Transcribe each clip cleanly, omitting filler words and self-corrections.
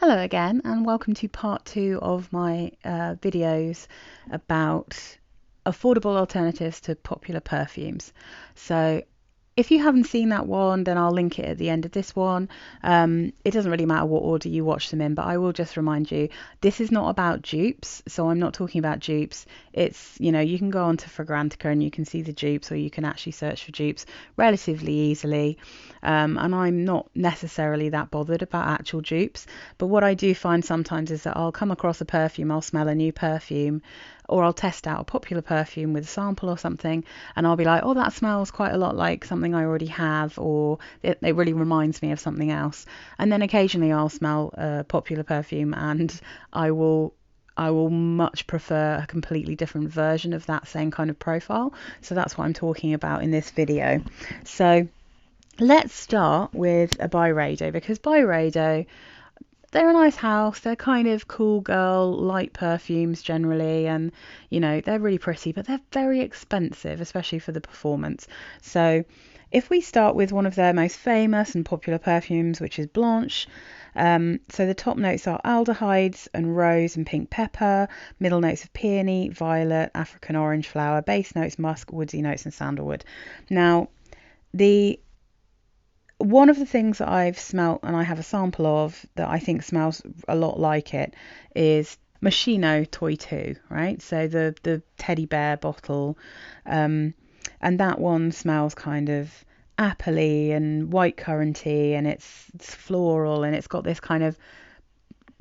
Hello again, and welcome to part 2 of my videos about affordable alternatives to popular perfumes. So if you haven't seen that one, then I'll link it at the end of this one. It doesn't really matter what order you watch them in, but I will just remind you, this is not about dupes, so I'm not talking about dupes. It's, you can go onto Fragrantica and you can see the dupes, or you can actually search for dupes relatively easily. And I'm not necessarily that bothered about actual dupes, but what I do find sometimes is that I'll come across a perfume, I'll smell a new perfume, or I'll test out a popular perfume with a sample or something, and I'll be like, oh, that smells quite a lot like something I already have, or it really reminds me of something else. And then occasionally I'll smell a popular perfume and I will much prefer a completely different version of that same kind of profile. So that's what I'm talking about in this video. So let's start with a Byredo, because Byredo, they're a nice house. They're kind of cool girl light perfumes generally, and they're really pretty, but they're very expensive, especially for the performance. So if we start with one of their most famous and popular perfumes, which is Blanche, so the top notes are aldehydes and rose and pink pepper, middle notes of peony, violet, African orange flower, base notes musk, woodsy notes and sandalwood. Now, one of the things that I've smelt and I have a sample of that I think smells a lot like it is Moschino Toy 2, right? So the teddy bear bottle, and that one smells kind of appley and white curranty, and it's floral, and it's got this kind of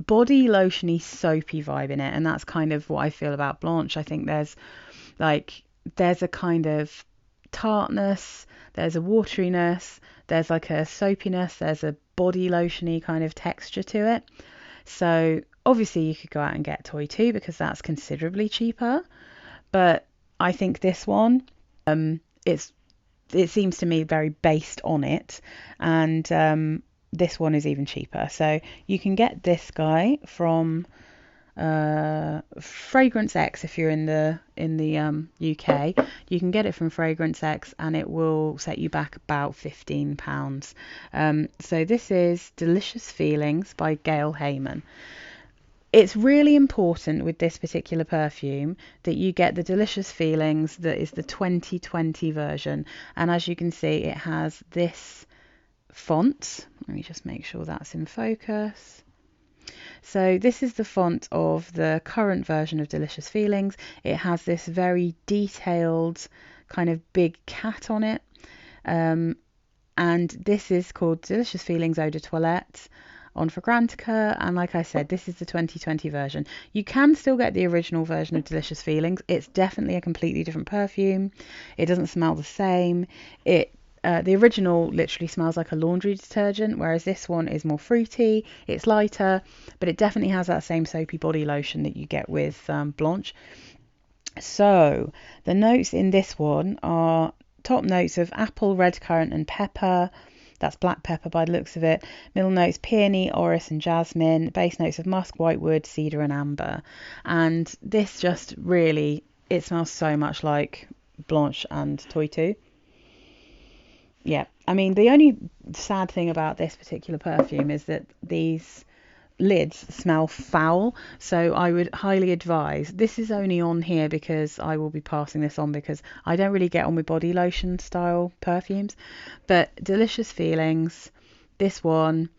body lotiony soapy vibe in it, and that's kind of what I feel about Blanche. I think there's a kind of tartness, there's a wateriness, there's like a soapiness, there's a body lotiony kind of texture to it. So obviously you could go out and get Toy 2 because that's considerably cheaper, but I think this one, it seems to me very based on it, and this one is even cheaper. So you can get this guy from Fragrance X. If you're in the UK, you can get it from Fragrance X, and it will set you back about £15. So this is Delicious Feelings by Gail Heyman. It's really important with this particular perfume that you get the Delicious Feelings that is the 2020 version, and as you can see, it has this font. Let me just make sure that's in focus. So this is the font of the current version of Delicious Feelings. It has this very detailed kind of big cat on it. And this is called Delicious Feelings Eau de Toilette on Fragrantica. And like I said, this is the 2020 version. You can still get the original version of Delicious Feelings. It's definitely a completely different perfume. It doesn't smell the same. The original literally smells like a laundry detergent, whereas this one is more fruity, it's lighter, but it definitely has that same soapy body lotion that you get with Blanche. So the notes in this one are top notes of apple, red currant and pepper. That's black pepper by the looks of it. Middle notes peony, orris and jasmine. Base notes of musk, whitewood, cedar and amber. And this just really, it smells so much like Blanche and Toy 2. Yeah, I mean, the only sad thing about this particular perfume is that these lids smell foul, so I would highly advise, this is only on here because I will be passing this on because I don't really get on with body lotion style perfumes, but Delicious Feelings, this one,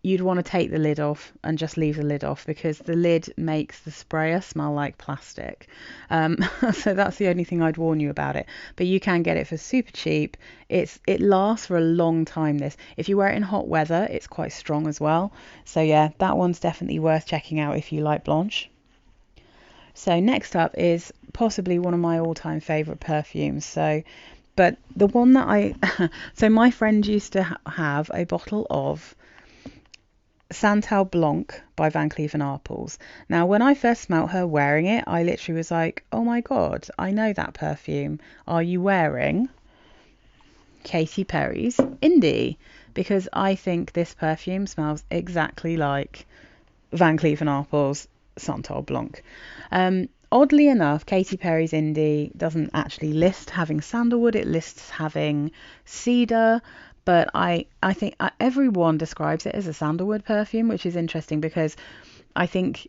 you'd want to take the lid off and just leave the lid off because the lid makes the sprayer smell like plastic. So that's the only thing I'd warn you about it. But you can get it for super cheap. It lasts for a long time. This, if you wear it in hot weather, it's quite strong as well. So yeah, that one's definitely worth checking out if you like Blanche. So next up is possibly one of my all-time favorite perfumes. But the one that so my friend used to have a bottle of Santal Blanc by Van Cleef & Arpels. Now, when I first smelt her wearing it, I literally was like, oh my god, I know that perfume. Are you wearing Katy Perry's Indie? Because I think this perfume smells exactly like Van Cleef & Arpels Santal Blanc. Oddly enough, Katy Perry's Indie doesn't actually list having sandalwood, it lists having cedar, but I think everyone describes it as a sandalwood perfume, which is interesting because I think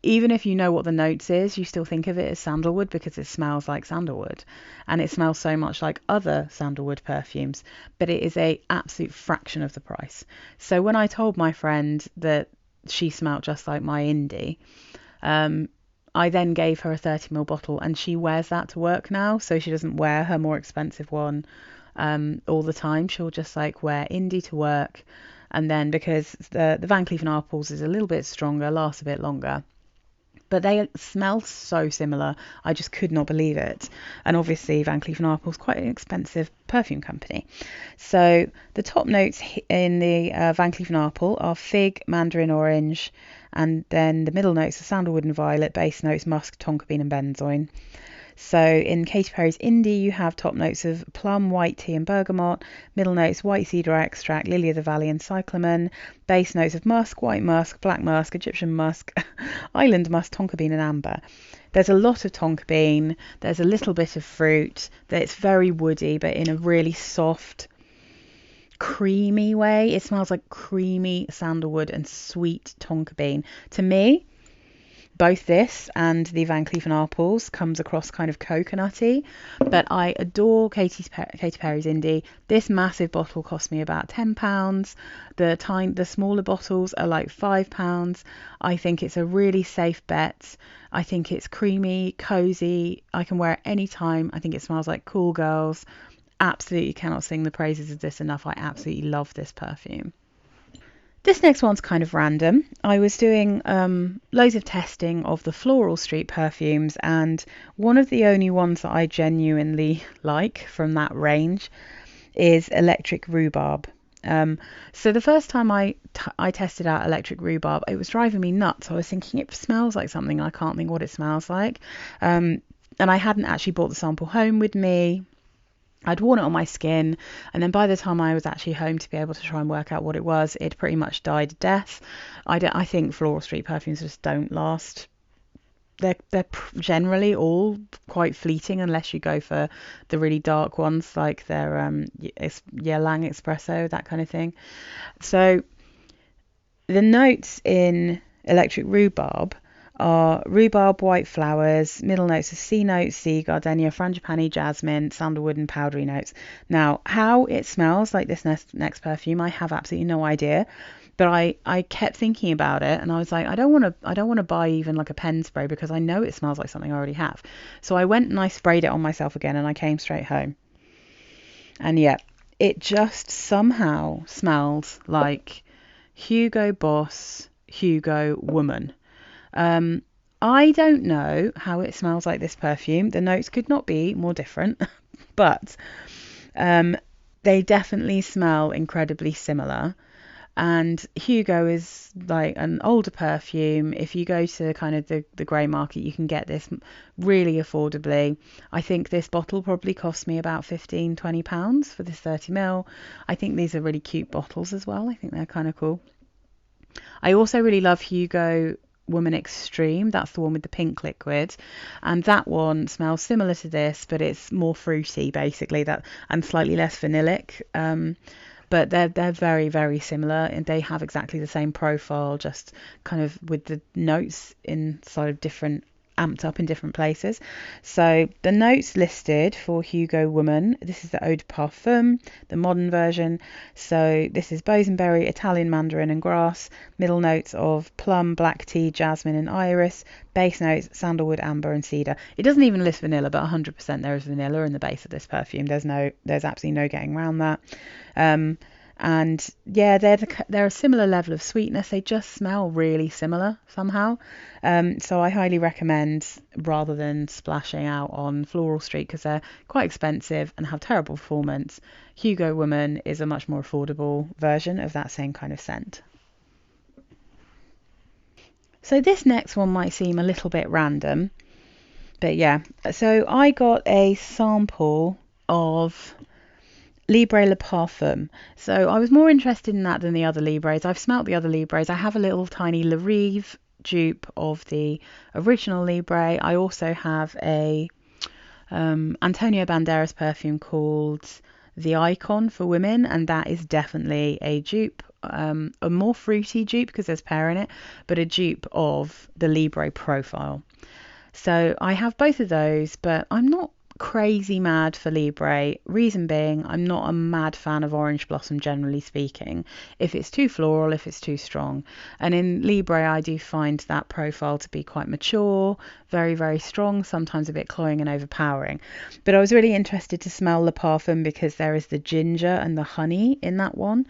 even if you know what the notes is, you still think of it as sandalwood because it smells like sandalwood, and it smells so much like other sandalwood perfumes, but it is a absolute fraction of the price. So when I told my friend that she smelled just like my indie, I then gave her a 30 ml bottle, and she wears that to work now, so she doesn't wear her more expensive one all the time. She'll just like wear indie to work, and then because the Van Cleef & Arpels is a little bit stronger, lasts a bit longer, but they smell so similar. I just could not believe it. And obviously Van Cleef & Arpels quite an expensive perfume company. So the top notes in the Van Cleef & Arpels are fig, mandarin orange, and then the middle notes are sandalwood and violet, base notes musk, tonka bean and benzoin. So in Katy Perry's Indie, you have top notes of plum, white tea and bergamot, middle notes white cedar extract, lily of the valley and cyclamen, base notes of musk, white musk, black musk, Egyptian musk, island musk, tonka bean and amber. There's a lot of tonka bean, there's a little bit of fruit, it's very woody but in a really soft, creamy way. It smells like creamy sandalwood and sweet tonka bean. To me, both this and the Van Cleef & Arpels comes across kind of coconutty, but I adore Katy Perry's Indie. This massive bottle cost me about £10. The smaller bottles are like £5. I think it's a really safe bet. I think it's creamy, cozy. I can wear it anytime. I think it smells like cool girls. Absolutely cannot sing the praises of this enough. I absolutely love this perfume. This next one's kind of random. I was doing loads of testing of the Floral Street perfumes, and one of the only ones that I genuinely like from that range is Electric Rhubarb. So the first time I tested out Electric Rhubarb, it was driving me nuts. I was thinking it smells like something, I can't think what it smells like. And I hadn't actually brought the sample home with me. I'd worn it on my skin, and then by the time I was actually home to be able to try and work out what it was, it pretty much died a death. I think Floral Street perfumes just don't last. They're generally all quite fleeting unless you go for the really dark ones like their Ylang Espresso, that kind of thing. So the notes in Electric Rhubarb are rhubarb, white flowers, middle notes of C notes, C, gardenia, frangipani, jasmine, sandalwood and powdery notes. Now, how it smells like this next perfume, I have absolutely no idea. But I kept thinking about it, and I was like, I don't want to buy even like a pen spray because I know it smells like something I already have. So I went and I sprayed it on myself again, and I came straight home. And yeah, it just somehow smells like Hugo Boss, Hugo Woman. I don't know how it smells like this perfume. The notes could not be more different, but they definitely smell incredibly similar. And Hugo is like an older perfume. If you go to kind of the grey market, you can get this really affordably. I think this bottle probably cost me about £15-20 for this 30ml. I think these are really cute bottles as well. I think they're kind of cool. I also really love Hugo Woman Extreme. That's the one with the pink liquid, and that one smells similar to this, but it's more fruity basically, that, and slightly less vanillic. But they're very, very similar, and they have exactly the same profile, just kind of with the notes in sort of different, amped up in different places. So the notes listed for Hugo Woman, this is the Eau de Parfum, the modern version. So this is bosenberry, Italian mandarin and grass, middle notes of plum, black tea, jasmine and iris, base notes sandalwood, amber and cedar. It doesn't even list vanilla, but 100% there is vanilla in the base of this perfume. There's absolutely no getting around that. And yeah, they're a similar level of sweetness. They just smell really similar somehow. So I highly recommend, rather than splashing out on Floral Street because they're quite expensive and have terrible performance, Hugo Woman is a much more affordable version of that same kind of scent. So this next one might seem a little bit random, but yeah. So I got a sample of Libre Le Parfum. So I was more interested in that than the other Libres. I've smelt the other Libres. I have a little tiny Libre dupe of the original Libre. I also have a Antonio Banderas perfume called the icon for women, and that is definitely a dupe, a more fruity dupe because there's pear in it, but a dupe of the Libre profile. So I have both of those, but I'm not crazy mad for Libre. Reason being, I'm not a mad fan of Orange Blossom, generally speaking. If it's too floral, if it's too strong. And in Libre, I do find that profile to be quite mature, very, very strong, sometimes a bit cloying and overpowering. But I was really interested to smell Le Parfum because there is the ginger and the honey in that one.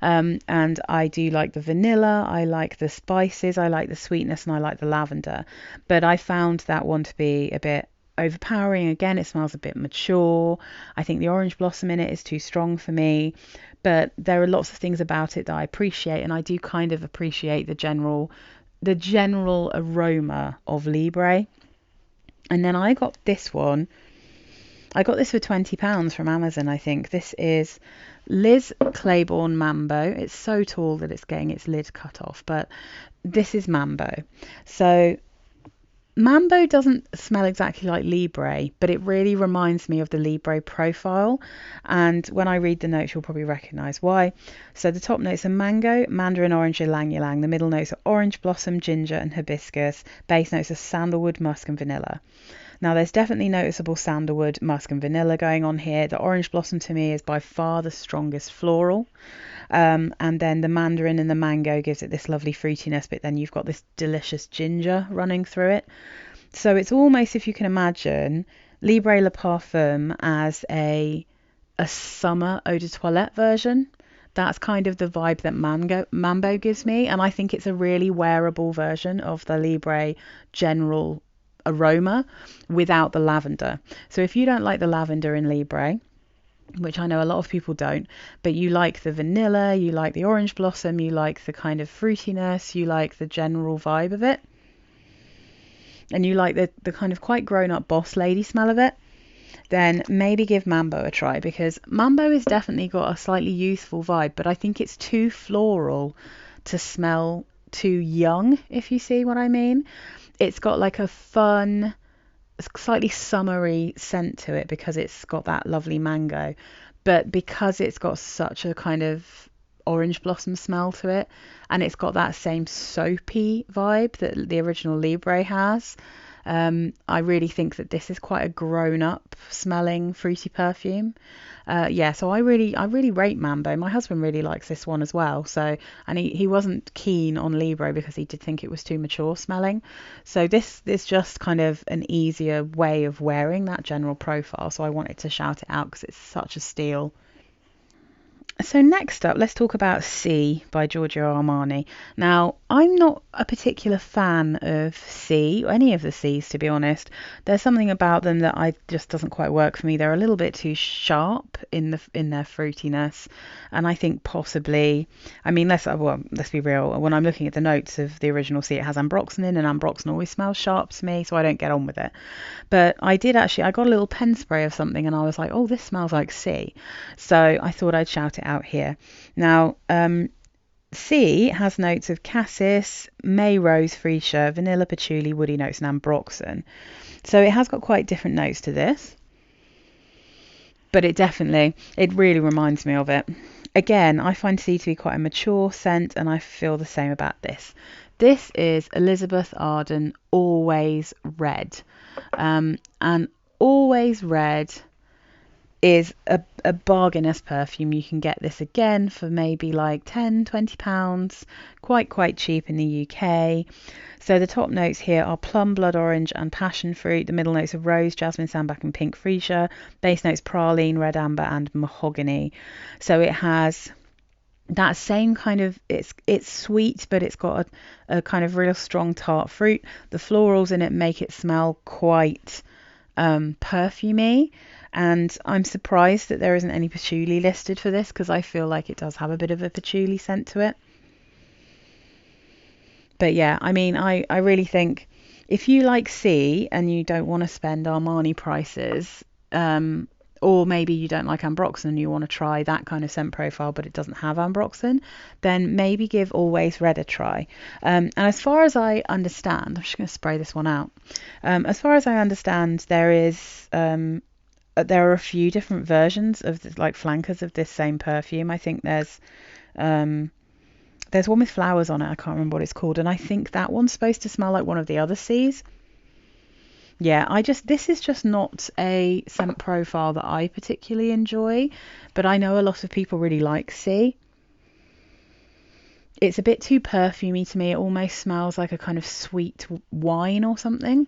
And I do like the vanilla, I like the spices, I like the sweetness, and I like the lavender. But I found that one to be a bit overpowering. Again, it smells a bit mature. I think the orange blossom in it is too strong for me, but there are lots of things about it that I appreciate, and I do kind of appreciate the general aroma of Libre. And then I got this one. I got this for £20 from Amazon, I think. This is Liz Claiborne Mambo. It's so tall that it's getting its lid cut off, but this is Mambo. So Mambo doesn't smell exactly like Libre, but it really reminds me of the Libre profile. And when I read the notes, you'll probably recognise why. So the top notes are mango, mandarin orange, ylang ylang. The middle notes are orange blossom, ginger and hibiscus. Base notes are sandalwood, musk and vanilla. Now, there's definitely noticeable sandalwood, musk and vanilla going on here. The orange blossom to me is by far the strongest floral. And then the mandarin and the mango gives it this lovely fruitiness, but then you've got this delicious ginger running through it. So it's almost, if you can imagine, Libre Le Parfum as a summer eau de toilette version. That's kind of the vibe that Mambo gives me. And I think it's a really wearable version of the Libre general aroma without the lavender. So if you don't like the lavender in Libre, which I know a lot of people don't, but you like the vanilla, you like the orange blossom, you like the kind of fruitiness, you like the general vibe of it, and you like the kind of quite grown-up boss lady smell of it, then maybe give Mambo a try, because Mambo has definitely got a slightly youthful vibe, but I think it's too floral to smell too young, if you see what I mean. It's got like a fun, slightly summery scent to it because it's got that lovely mango, but because it's got such a kind of orange blossom smell to it, and it's got that same soapy vibe that the original Libre has, I really think that this is quite a grown-up smelling fruity perfume. So I really rate Mambo. My husband really likes this one as well. So, and he wasn't keen on Libre because he did think it was too mature smelling. So this is just kind of an easier way of wearing that general profile. So I wanted to shout it out because it's such a steal. So next up, let's talk about C by Giorgio Armani. Now, I'm not a particular fan of C, or any of the C's, to be honest. There's something about them that just doesn't quite work for me. They're a little bit too sharp in their fruitiness, and I think possibly, I mean, let's be real. When I'm looking at the notes of the original C, it has ambroxan in, and ambroxan always smells sharp to me, so I don't get on with it. But I got a little pen spray of something, and I was like, oh, this smells like C. So I thought I'd shout it out here. Now, C has notes of cassis, may rose, freesia, vanilla, patchouli, woody notes, and ambroxan. So it has got quite different notes to this, but it really reminds me of it. Again, I find C to be quite a mature scent, and I feel the same about this. This is Elizabeth Arden Always Red, and Always Red is a bargainous perfume. You can get this again for maybe like £10-20, quite cheap in the UK. So the top notes here are plum, blood orange and passion fruit. The middle notes are rose, jasmine, sambac and pink freesia. Base notes praline, red amber and mahogany. So it has that same kind of, it's sweet, but it's got a kind of real strong tart fruit. The florals in it make it smell quite perfumey, and I'm surprised that there isn't any patchouli listed for this, because I feel like it does have a bit of a patchouli scent to it. But yeah, I mean, I really think if you like C and you don't want to spend Armani prices, or maybe you don't like ambroxan and you want to try that kind of scent profile but it doesn't have ambroxan, then maybe give Always Red a try. And as far as I understand, I'm just going to spray this one out. As far as I understand, there is there are a few different versions of this, like flankers of this same perfume. I think there's one with flowers on it. I can't remember what it's called, and I think that one's supposed to smell like one of the other C's. Yeah, this is just not a scent profile that I particularly enjoy, but I know a lot of people really like C. It's a bit too perfumey to me. It almost smells like a kind of sweet wine or something.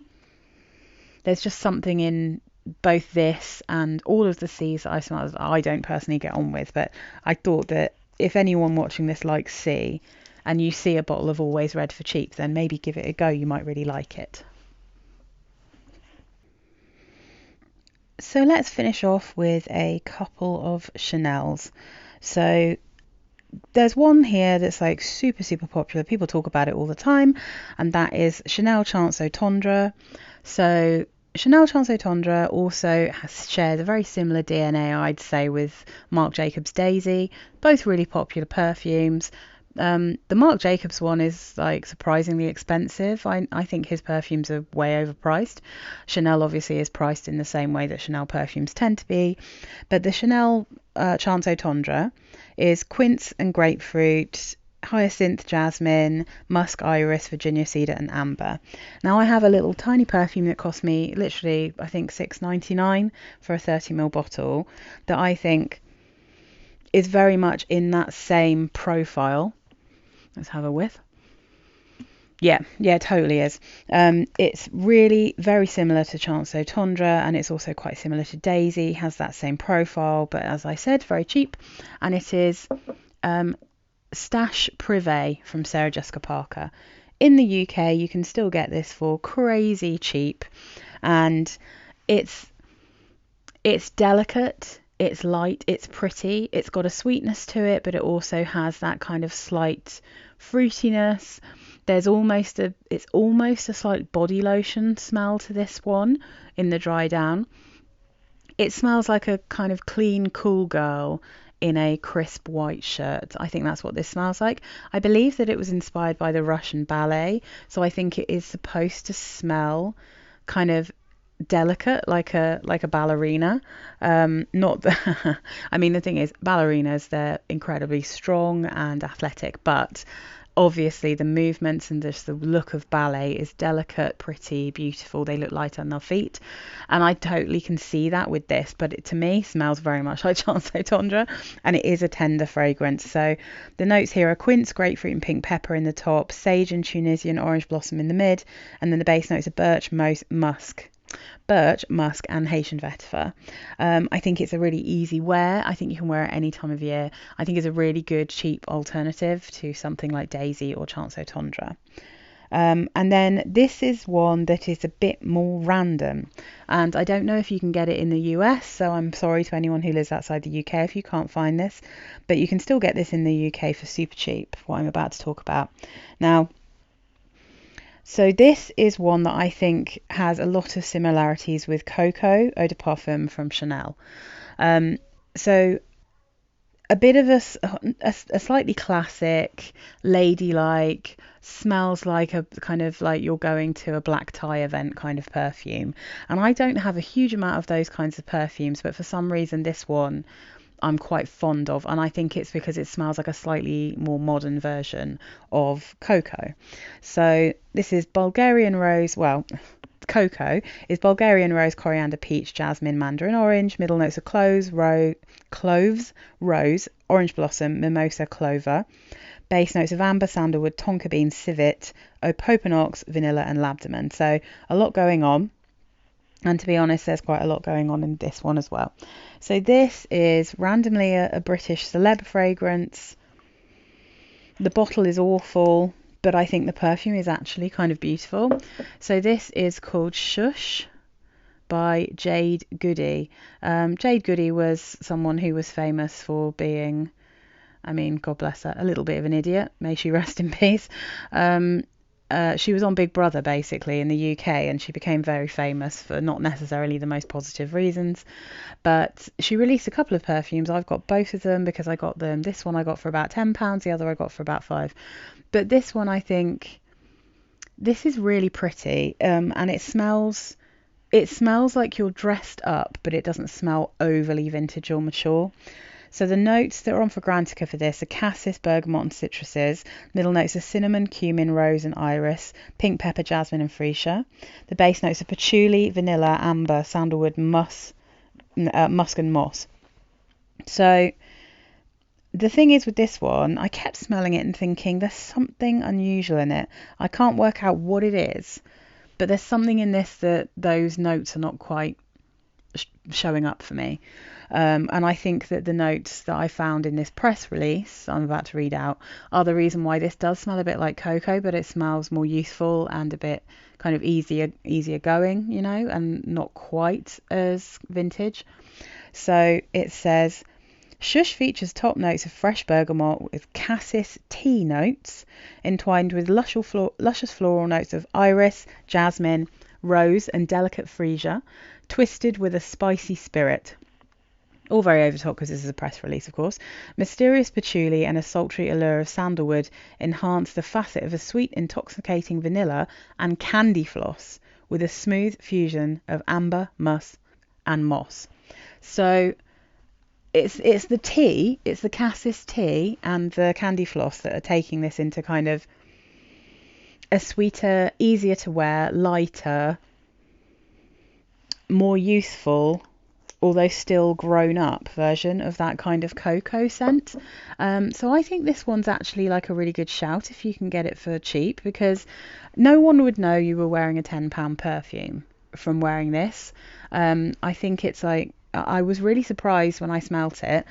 There's just something in both this and all of the C's that I smell that I don't personally get on with, but I thought that if anyone watching this likes C and you see a bottle of Always Red for cheap, then maybe give it a go. You might really like it. So let's finish off with a couple of Chanels. So there's one here that's like super, super popular. People talk about it all the time, and that is Chanel Chance Au Tendre. So Chanel Chance Au Tendre also shares a very similar DNA, I'd say, with Marc Jacobs Daisy. Both really popular perfumes. The Marc Jacobs one is like surprisingly expensive. I think his perfumes are way overpriced. Chanel obviously is priced in the same way that Chanel perfumes tend to be. But the Chanel Chance Au Tendre is quince and grapefruit, hyacinth, jasmine, musk, iris, Virginia cedar and amber. Now I have a little tiny perfume that cost me literally, I think, $6.99 for a 30ml bottle that I think is very much in that same profile. Let's have a whiff. Yeah, totally is. It's really very similar to Chance Au Tendre, and it's also quite similar to Daisy. Has that same profile, but as I said, very cheap. And it is Stash Privé from Sarah Jessica Parker. In the UK, you can still get this for crazy cheap, and it's delicate. It's light, it's pretty, it's got a sweetness to it, but it also has that kind of slight fruitiness. It's almost a slight body lotion smell to this one in the dry down. It smells like a kind of clean, cool girl in a crisp white shirt. I think that's what this smells like. I believe that it was inspired by the Russian ballet, so I think it is supposed to smell kind of delicate, like a ballerina. Not the I mean, the thing is, ballerinas, they're incredibly strong and athletic, but obviously the movements and just the look of ballet is delicate, pretty, beautiful. They look light on their feet, and I totally can see that with this, but it to me smells very much like Chance Au Tendre, and it is a tender fragrance. So the notes here are quince, grapefruit and pink pepper in the top, sage and Tunisian orange blossom in the mid, and then the base notes are birch, musk and Haitian vetiver. I think it's a really easy wear. I think you can wear it any time of year. I think it's a really good cheap alternative to something like Daisy or Chance Au Tendre. And then this is one that is a bit more random, and I don't know if you can get it in the US, so I'm sorry to anyone who lives outside the UK if you can't find this, but you can still get this in the UK for super cheap, what I'm about to talk about now. So this is one that I think has a lot of similarities with Coco Eau de Parfum from Chanel. So a bit of a slightly classic, ladylike, smells like a kind of like you're going to a black tie event kind of perfume. And I don't have a huge amount of those kinds of perfumes, but for some reason this one I'm quite fond of, and I think it's because it smells like a slightly more modern version of Coco. So this is Bulgarian rose, Coco is Bulgarian rose, coriander, peach, jasmine, mandarin orange, middle notes are cloves, rose, orange blossom, mimosa, clover, base notes of amber, sandalwood, tonka bean, civet, opopanox, vanilla and labdaman. So a lot going on. And to be honest, there's quite a lot going on in this one as well. So this is randomly a British celeb fragrance. The bottle is awful, but I think the perfume is actually kind of beautiful. So this is called Shush by Jade Goody. Jade Goody was someone who was famous for being, I mean, God bless her, a little bit of an idiot. May she rest in peace. She was on Big Brother basically in the UK, and she became very famous for not necessarily the most positive reasons, but she released a couple of perfumes. I've got both of them because I got them. This one I got for about £10, the other I got for about £5. But this one, I think this is really pretty, and it smells it smells like you're dressed up, but it doesn't smell overly vintage or mature. So the notes that are on Fragrantica for this are cassis, bergamot and citruses. Middle notes are cinnamon, cumin, rose and iris, pink pepper, jasmine and freesia. The base notes are patchouli, vanilla, amber, sandalwood, musk and moss. So the thing is with this one, I kept smelling it and thinking there's something unusual in it. I can't work out what it is, but there's something in this that those notes are not quite showing up for me. And I think that the notes that I found in this press release I'm about to read out are the reason why this does smell a bit like cocoa, but it smells more youthful and a bit kind of easier going, you know, and not quite as vintage. So it says, Shush features top notes of fresh bergamot with cassis tea notes, entwined with luscious floral notes of iris, jasmine, rose and delicate freesia, twisted with a spicy spirit. All very over top because this is a press release, of course. Mysterious patchouli and a sultry allure of sandalwood enhance the facet of a sweet, intoxicating vanilla and candy floss with a smooth fusion of amber, musk and moss. So it's the tea, it's the cassis tea and the candy floss that are taking this into kind of a sweeter, easier to wear, lighter, more youthful, although still grown up version of that kind of cocoa scent. So I think this one's actually like a really good shout if you can get it for cheap, because no one would know you were wearing a £10 perfume from wearing this. I think it's like, I was really surprised when I smelt it.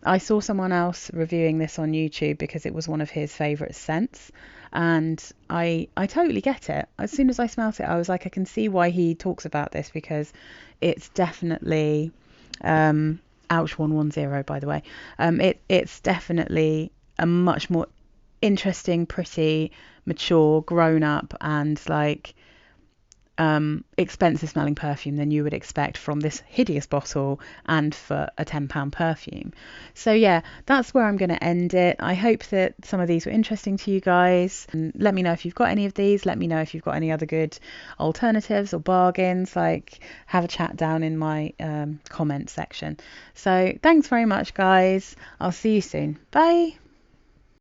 I saw someone else reviewing this on YouTube because it was one of his favourite scents, and I totally get it. As soon as I smelt it, I was like, I can see why he talks about this, because it's definitely ouch 110 by the way. It's definitely a much more interesting, pretty, mature, grown up and like expensive smelling perfume than you would expect from this hideous bottle and for a £10 perfume. So yeah, that's where I'm going to end it. I hope that some of these were interesting to you guys, and let me know if you've got any of these. Let me know if you've got any other good alternatives or bargains. Like, have a chat down in my comment section. So thanks very much guys, I'll see you soon. Bye.